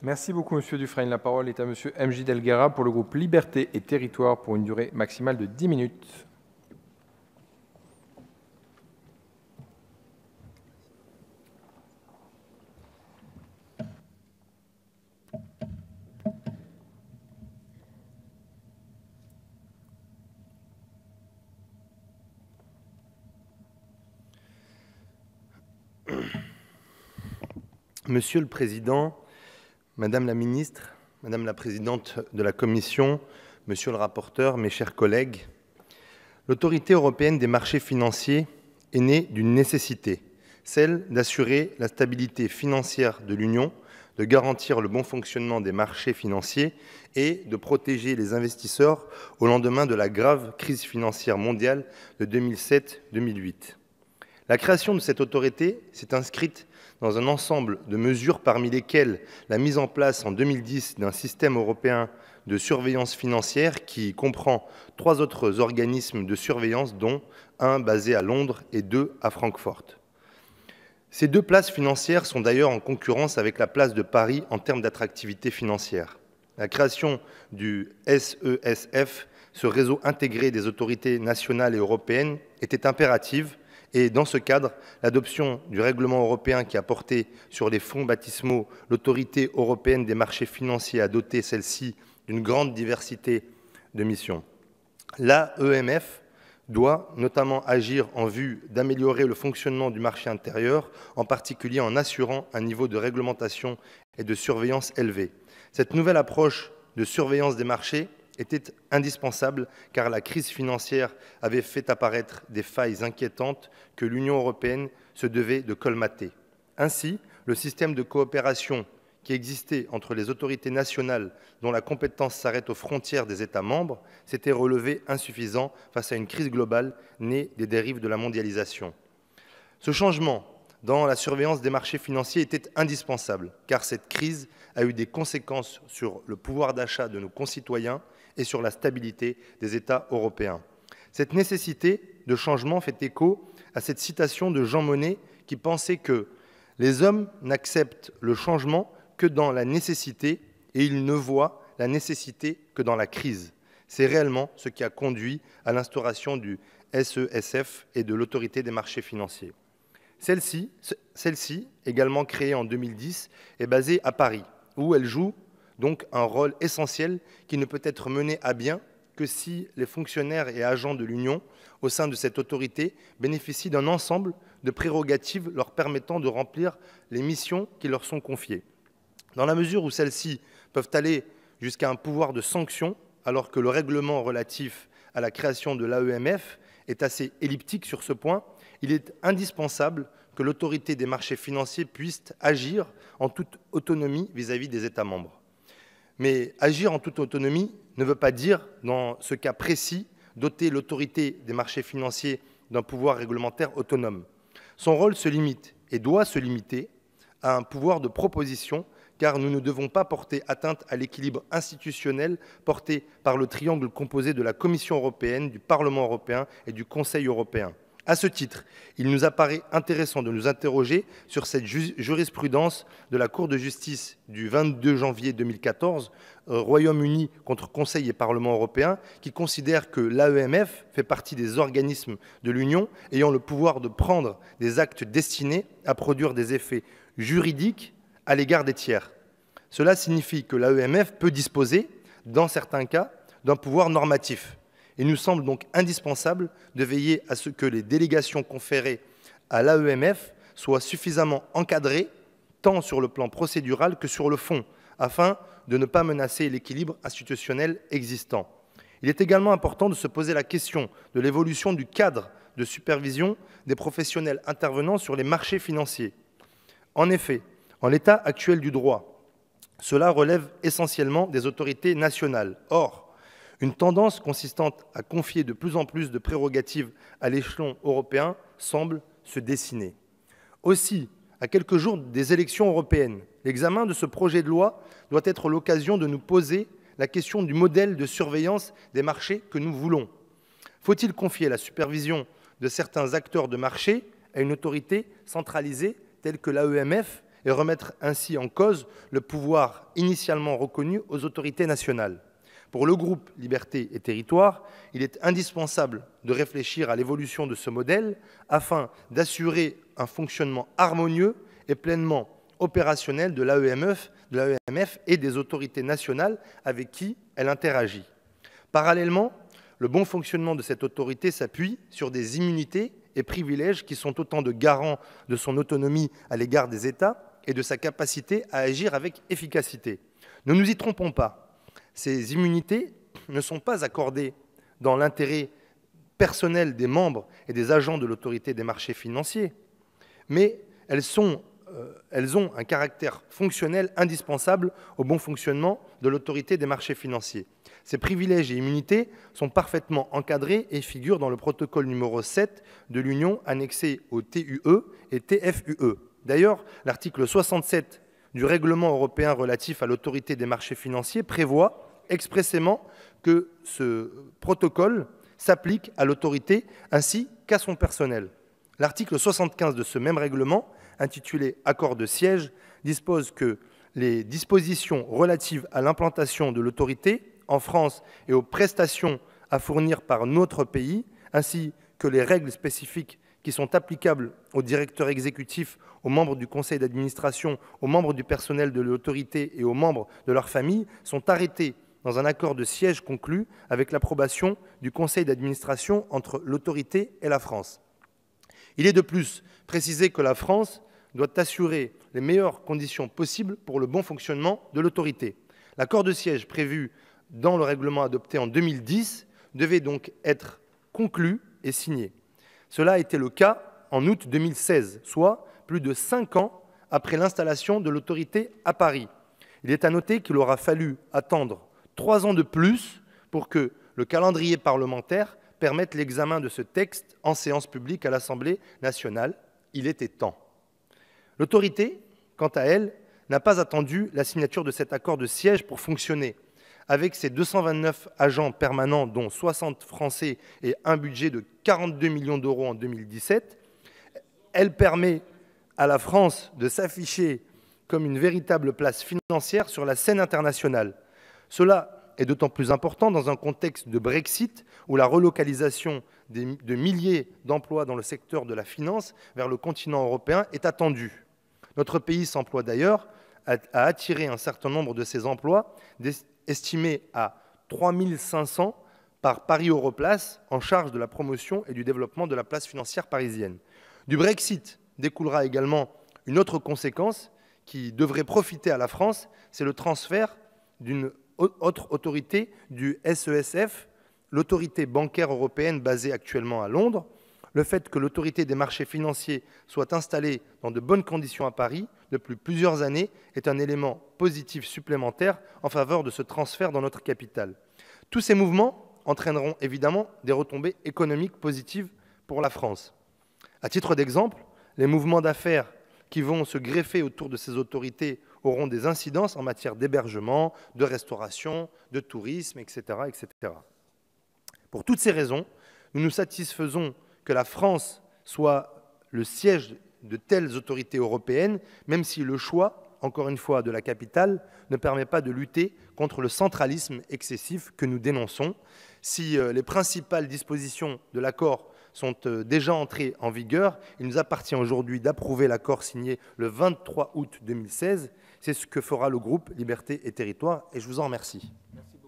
Merci beaucoup, Monsieur Dufresne. La parole est à Monsieur M.J. Delguera pour le groupe Liberté et Territoire pour une durée maximale de 10 minutes. Monsieur le Président, Madame la Ministre, Madame la Présidente de la Commission, Monsieur le rapporteur, mes chers collègues, l'Autorité européenne des marchés financiers est née d'une nécessité, celle d'assurer la stabilité financière de l'Union, de garantir le bon fonctionnement des marchés financiers et de protéger les investisseurs au lendemain de la grave crise financière mondiale de 2007-2008. La création de cette autorité s'est inscrite dans un ensemble de mesures parmi lesquelles la mise en place en 2010 d'un système européen de surveillance financière qui comprend 3 autres organismes de surveillance, dont un basé à Londres et 2 à Francfort. Ces 2 places financières sont d'ailleurs en concurrence avec la place de Paris en termes d'attractivité financière. La création du SESF, ce réseau intégré des autorités nationales et européennes, était impérative. Et dans ce cadre, l'adoption du règlement européen qui a porté sur les fonds baptismaux l'autorité européenne des marchés financiers a doté celle-ci d'une grande diversité de missions. L'AEMF doit notamment agir en vue d'améliorer le fonctionnement du marché intérieur, en particulier en assurant un niveau de réglementation et de surveillance élevé. Cette nouvelle approche de surveillance des marchés était indispensable car la crise financière avait fait apparaître des failles inquiétantes que l'Union européenne se devait de colmater. Ainsi, le système de coopération qui existait entre les autorités nationales dont la compétence s'arrête aux frontières des États membres s'était révélé insuffisant face à une crise globale née des dérives de la mondialisation. Ce changement dans la surveillance des marchés financiers était indispensable car cette crise a eu des conséquences sur le pouvoir d'achat de nos concitoyens et sur la stabilité des États européens. Cette nécessité de changement fait écho à cette citation de Jean Monnet qui pensait que « les hommes n'acceptent le changement que dans la nécessité et ils ne voient la nécessité que dans la crise ». C'est réellement ce qui a conduit à l'instauration du SESF et de l'autorité des marchés financiers. Celle-ci, également créée en 2010, est basée à Paris, où elle joue donc un rôle essentiel qui ne peut être mené à bien que si les fonctionnaires et agents de l'Union au sein de cette autorité bénéficient d'un ensemble de prérogatives leur permettant de remplir les missions qui leur sont confiées. Dans la mesure où celles-ci peuvent aller jusqu'à un pouvoir de sanction, alors que le règlement relatif à la création de l'AEMF est assez elliptique sur ce point, il est indispensable que l'autorité des marchés financiers puisse agir en toute autonomie vis-à-vis des États membres. Mais agir en toute autonomie ne veut pas dire, dans ce cas précis, doter l'autorité des marchés financiers d'un pouvoir réglementaire autonome. Son rôle se limite et doit se limiter à un pouvoir de proposition, car nous ne devons pas porter atteinte à l'équilibre institutionnel porté par le triangle composé de la Commission européenne, du Parlement européen et du Conseil européen. À ce titre, il nous apparaît intéressant de nous interroger sur cette jurisprudence de la Cour de justice du 22 janvier 2014, Royaume-Uni contre Conseil et Parlement européen, qui considère que l'AEMF fait partie des organismes de l'Union ayant le pouvoir de prendre des actes destinés à produire des effets juridiques à l'égard des tiers. Cela signifie que l'AEMF peut disposer, dans certains cas, d'un pouvoir normatif. Il nous semble donc indispensable de veiller à ce que les délégations conférées à l'AEMF soient suffisamment encadrées, tant sur le plan procédural que sur le fond, afin de ne pas menacer l'équilibre institutionnel existant. Il est également important de se poser la question de l'évolution du cadre de supervision des professionnels intervenant sur les marchés financiers. En effet, en l'état actuel du droit, cela relève essentiellement des autorités nationales. Or, une tendance consistant à confier de plus en plus de prérogatives à l'échelon européen semble se dessiner. Aussi, à quelques jours des élections européennes, l'examen de ce projet de loi doit être l'occasion de nous poser la question du modèle de surveillance des marchés que nous voulons. Faut-il confier la supervision de certains acteurs de marché à une autorité centralisée telle que l'AEMF et remettre ainsi en cause le pouvoir initialement reconnu aux autorités nationales. Pour le groupe Liberté et Territoires, il est indispensable de réfléchir à l'évolution de ce modèle afin d'assurer un fonctionnement harmonieux et pleinement opérationnel de l'AEMF et des autorités nationales avec qui elle interagit. Parallèlement, le bon fonctionnement de cette autorité s'appuie sur des immunités et privilèges qui sont autant de garants de son autonomie à l'égard des États et de sa capacité à agir avec efficacité. Ne nous y trompons pas. Ces immunités ne sont pas accordées dans l'intérêt personnel des membres et des agents de l'autorité des marchés financiers, mais elles ont un caractère fonctionnel indispensable au bon fonctionnement de l'autorité des marchés financiers. Ces privilèges et immunités sont parfaitement encadrés et figurent dans le protocole numéro 7 de l'Union annexé au TUE et TFUE. D'ailleurs, l'article 67 du règlement européen relatif à l'autorité des marchés financiers prévoit expressément que ce protocole s'applique à l'autorité ainsi qu'à son personnel. L'article 75 de ce même règlement, intitulé « Accord de siège », dispose que les dispositions relatives à l'implantation de l'autorité en France et aux prestations à fournir par notre pays, ainsi que les règles spécifiques qui sont applicables aux directeurs exécutifs, aux membres du conseil d'administration, aux membres du personnel de l'autorité et aux membres de leur famille, sont arrêtées dans un accord de siège conclu avec l'approbation du conseil d'administration entre l'autorité et la France. Il est de plus précisé que la France doit assurer les meilleures conditions possibles pour le bon fonctionnement de l'autorité. L'accord de siège prévu dans le règlement adopté en 2010 devait donc être conclu et signé. Cela a été le cas en août 2016, soit plus de 5 ans après l'installation de l'autorité à Paris. Il est à noter qu'il aura fallu attendre 3 ans de plus pour que le calendrier parlementaire permette l'examen de ce texte en séance publique à l'Assemblée nationale. Il était temps. L'autorité, quant à elle, n'a pas attendu la signature de cet accord de siège pour fonctionner. Avec ses 229 agents permanents, dont 60 Français et un budget de 42 millions d'euros en 2017, elle permet à la France de s'afficher comme une véritable place financière sur la scène internationale. Cela est d'autant plus important dans un contexte de Brexit où la relocalisation de milliers d'emplois dans le secteur de la finance vers le continent européen est attendue. Notre pays s'emploie d'ailleurs à attirer un certain nombre de ces emplois, estimés à 3 500 par Paris Europlace, en charge de la promotion et du développement de la place financière parisienne. Du Brexit découlera également une autre conséquence qui devrait profiter à la France, c'est le transfert d'une autre autorité du SESF, l'autorité bancaire européenne basée actuellement à Londres. Le fait que l'autorité des marchés financiers soit installée dans de bonnes conditions à Paris depuis plusieurs années est un élément positif supplémentaire en faveur de ce transfert dans notre capitale. Tous ces mouvements entraîneront évidemment des retombées économiques positives pour la France. À titre d'exemple, les mouvements d'affaires qui vont se greffer autour de ces autorités auront des incidences en matière d'hébergement, de restauration, de tourisme, etc., etc. Pour toutes ces raisons, nous nous satisfaisons que la France soit le siège de telles autorités européennes, même si le choix, encore une fois, de la capitale ne permet pas de lutter contre le centralisme excessif que nous dénonçons. Si les principales dispositions de l'accord sont déjà entrées en vigueur, il nous appartient aujourd'hui d'approuver l'accord signé le 23 août 2016. C'est ce que fera le groupe Liberté et Territoires, et je vous en remercie. Merci.